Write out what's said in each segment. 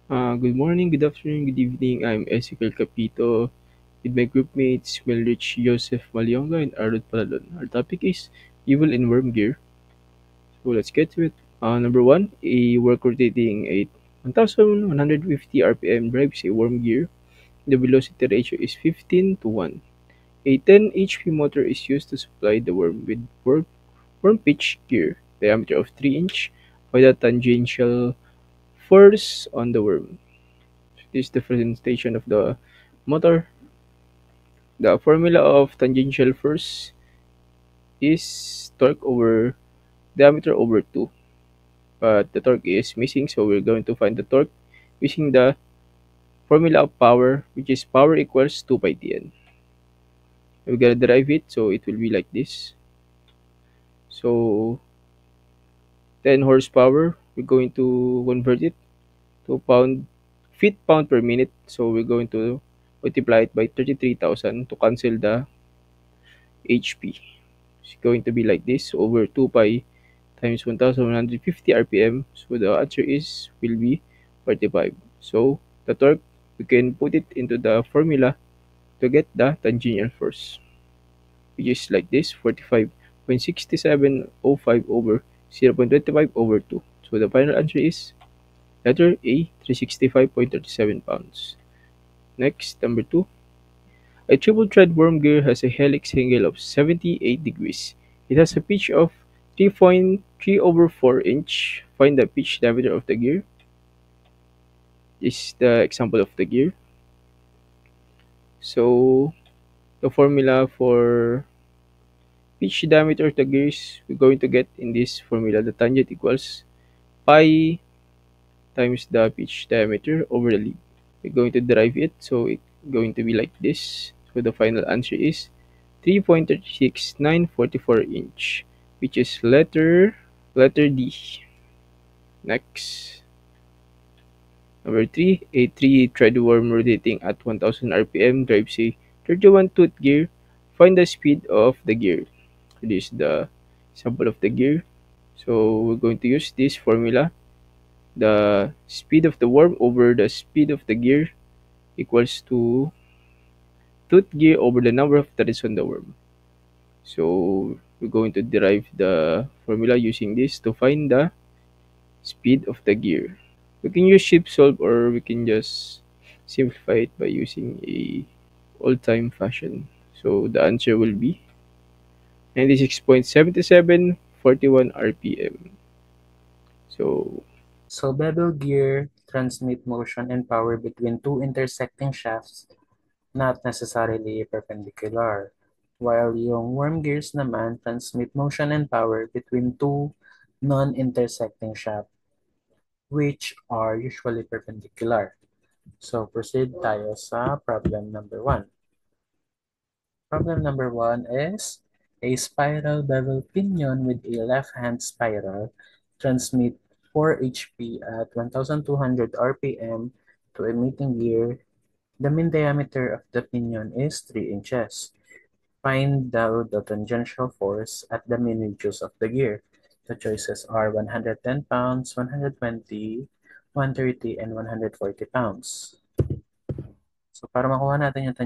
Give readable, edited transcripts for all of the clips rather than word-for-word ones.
Good morning, good afternoon, good evening. I'm Ezekiel Capito with my group mates Melrich Joseph Malyonga and Arnold Palalon. Our topic is evil in worm gear. So let's get to it. Number one, a work rotating at 1150 RPM drives a worm gear. The velocity ratio is 15 to 1. A 10 HP motor is used to supply the worm with worm pitch gear, diameter of 3 inch, by the tangential force on the worm. This differentiation of the motor. The formula of tangential force is torque over diameter over 2. But the torque is missing, so we're going to find the torque using the formula of power, which is power equals 2 pi Tn. We're gonna derive it, so it will be like this. So 10 horsepower, we're going to convert it to feet pound per minute. So we're going to multiply it by 33,000 to cancel the HP. It's going to be like this over 2 pi times 1150 RPM. So the answer is will be 45. So the torque, we can put it into the formula to get the tangential force, which is like this 45.6705 over 0.25 over 2. So the final answer is letter A, 365.37 pounds. Next, number 2. A triple thread worm gear has a helix angle of 78 degrees. It has a pitch of 3.3 over 4 inch. Find the pitch diameter of the gear. This is the example of the gear. So the formula for pitch diameter of the gears we're going to get in this formula. The tangent equals pi times the pitch diameter over the lead. We're going to derive it, so it's going to be like this. So the final answer is 3.36944 inch, which is letter D. Next, number 3, a 3-thread worm rotating at 1000 RPM drives a 31-tooth gear. Find the speed of the gear. This is the sample of the gear. So we're going to use this formula. The speed of the worm over the speed of the gear equals to tooth gear over the number of threads on the worm. So we're going to derive the formula using this to find the speed of the gear. We can use ship solve or we can just simplify it by using a old-time fashion. So the answer will be 96.7741 RPM. So So bevel gear transmit motion and power between two intersecting shafts, not necessarily perpendicular. While yung worm gears naman transmit motion and power between two non-intersecting shafts, which are usually perpendicular. So proceed tayo sa problem number 1. Problem number 1 is a spiral bevel pinion with a left-hand spiral transmit 4 HP at 1200 RPM to a meeting gear. The mean diameter of the pinion is 3 inches. Find the tangential force at the mean radius of the gear. The choices are 110 pounds, 120, 130, and 140 pounds. So para makuha natin yung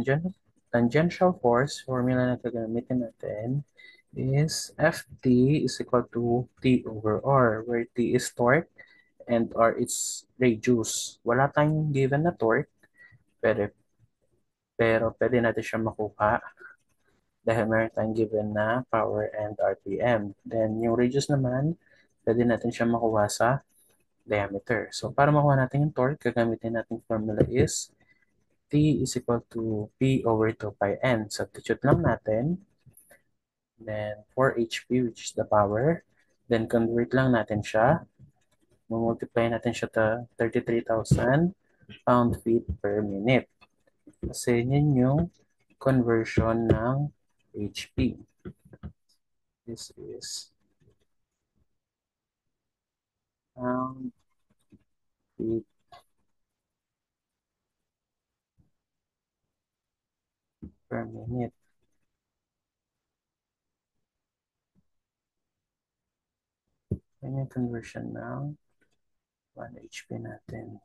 tangential force, formula na gagamitin natin is Ft is equal to T over R, where T is torque and R is radius. Wala tayong given na torque, pero pwede natin siya makuha dahil meron tayong given na power and RPM. Then yung radius naman, pwede natin siya makuha sa diameter. So para makuha natin yung torque, gagamitin natin formula is T is equal to P over 2 pi N. Substitute lang natin. Then 4 HP, which is the power. Then convert lang natin siya. Multiply natin siya to 33,000 pound-feet per minute. Kasi yun yung conversion ng HP. This is pound-feet per minute. Yan yung conversion ng 1 HP natin.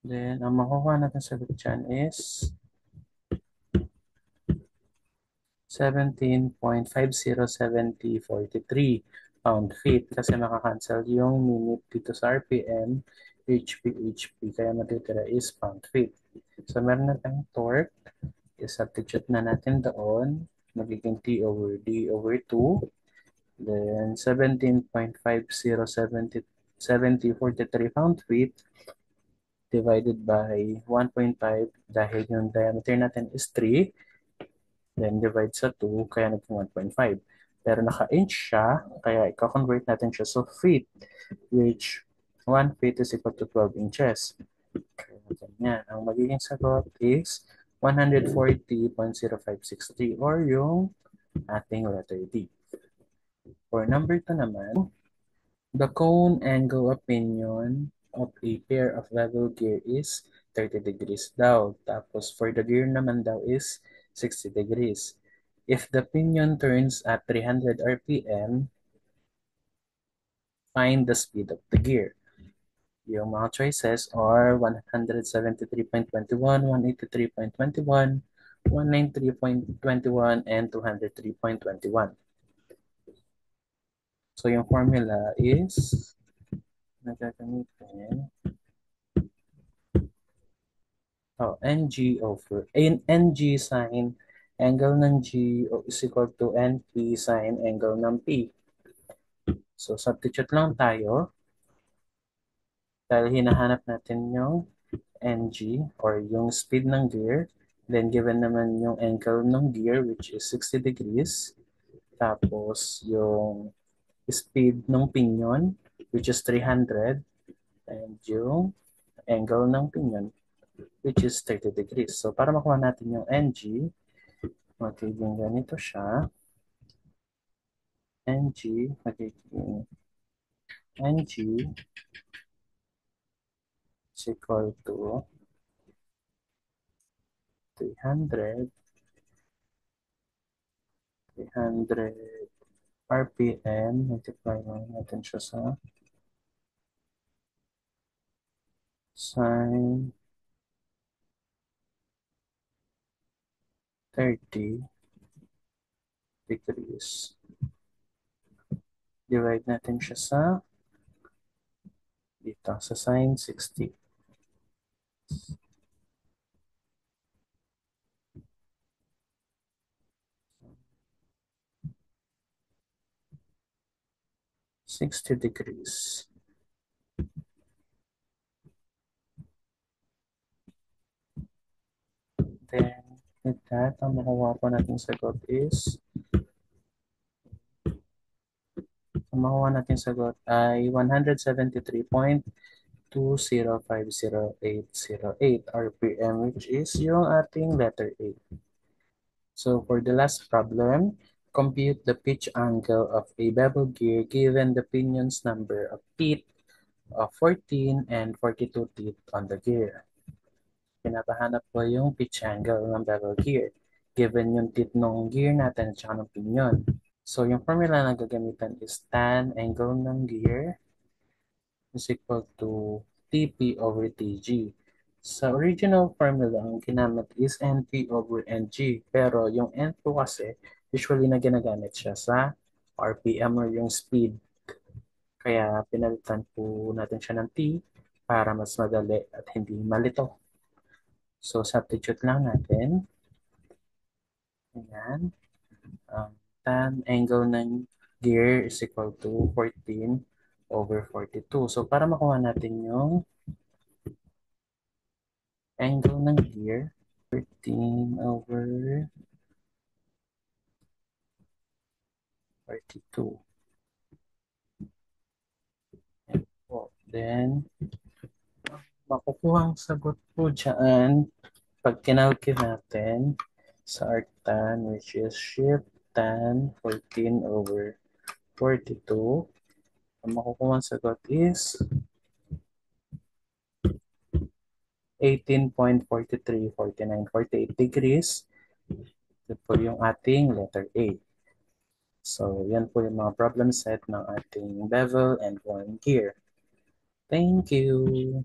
Then, ang makukuha natin sagot dyan is 17.507043 pound-feet kasi makakancel yung minute dito sa RPM, HP, kaya matitira is pound-feet. So, meron na tayong torque. I-substitute na natin doon. Magiging T over D over 2. Then, 17.507043 pound-feet divided by 1.5 dahil yung diameter natin is 3. Then divide sa 2, kaya naging 1.5. Pero naka-inch siya, kaya i-convert natin siya sa feet, which 1 feet is equal to 12 inches. Kaya ganyan. Ang magiging sagot is 140.0563 or yung ating letter D. For number 2 naman, the cone angle of pinion of a pair of level gear is 30 degrees daw. Tapos for the gear naman daw is 60 degrees. If the pinion turns at 300 RPM, find the speed of the gear. Yung mga choices are 173.21, 183.21, 193.21, and 203.21. So yung formula is nagagamitin NG over NG sine angle ng G is equal to NP sine angle ng P. So substitute lang tayo dahil hinahanap natin yung NG or yung speed ng gear. Then given naman yung angle ng gear which is 60 degrees. Tapos yung speed ng pinion which is 300 and yung angle ng pinion which is 30 degrees. So para makuha natin yung NG, magiging ganito siya. Magiging NG is equal to 300 RPM, multiply natin siya sa sine 30 degrees. Divide natin siya sa dito, sa sine 60. $60. Then, with that, ang makuha po natin sagot is ang makuha natin sagot ay 173.2050808 RPM which is yung ating letter A. So for the last problem, compute the pitch angle of a bevel gear given the pinion's number of teeth of 14 and 42 teeth on the gear. Pinapahanap ko yung pitch angle ng bevel gear given yung teeth ng gear natin at saka ng pinion. So yung formula na gagamitan is tan angle ng gear is equal to TP over TG. Sa original formula, ang ginamit is NP over NG. Pero yung N po kasi, usually na ginagamit siya sa RPM or yung speed. Kaya pinalitan po natin siya ng T para mas madali at hindi malito. So substitute lang natin. Ayan. Tan angle ng gear is equal to 14 over 42. So para makuha natin yung angle ng gear, 13 over 42. Yan po. Then, makukuha ang sagot po dyan pag kinalculate natin sa arctan which is shift tan 14 over 42. Ang makukuha ang sagot is 18.434948 Ito po yung ating letter A. So, yan po yung mga problem set ng ating bevel and worm gear. Thank you!